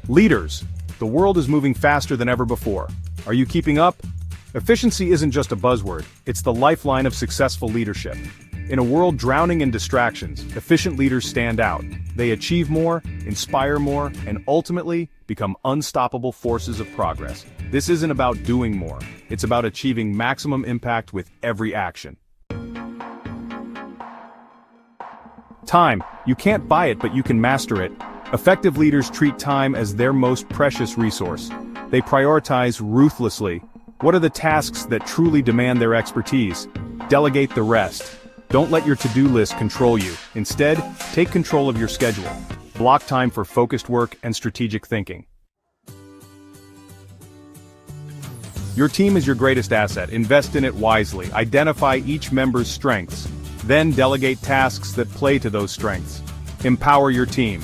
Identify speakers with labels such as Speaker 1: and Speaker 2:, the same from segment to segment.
Speaker 1: Leaders, the world is moving faster than ever before. Are you keeping up? Efficiency isn't just a buzzword, it's the lifeline of successful leadership. In a world drowning in distractions, efficient leaders stand out. They achieve more, inspire more, and ultimately become unstoppable forces of progress. This isn't about doing more, it's about achieving maximum impact with every action. Time. You can't buy it, but you can master it. Effective leaders treat time as their most precious resource. They prioritize ruthlessly. What are the tasks that truly demand their expertise? Delegate the rest. Don't let your to-do list control you. Instead, take control of your schedule. Block time for focused work and strategic thinking. Your team is your greatest asset. Invest in it wisely. Identify each member's strengths. Then delegate tasks that play to those strengths. Empower your team.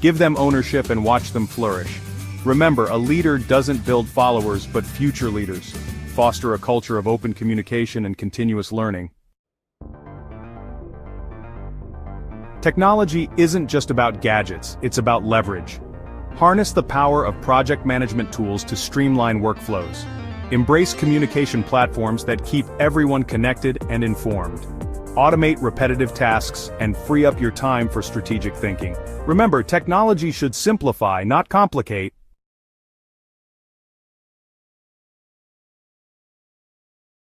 Speaker 1: Give them ownership and watch them flourish. Remember, a leader doesn't build followers but future leaders. Foster a culture of open communication and continuous learning. Technology isn't just about gadgets, it's about leverage. Harness the power of project management tools to streamline workflows. Embrace communication platforms that keep everyone connected and informed. Automate repetitive tasks and free up your time for strategic thinking. Remember, technology should simplify, not complicate.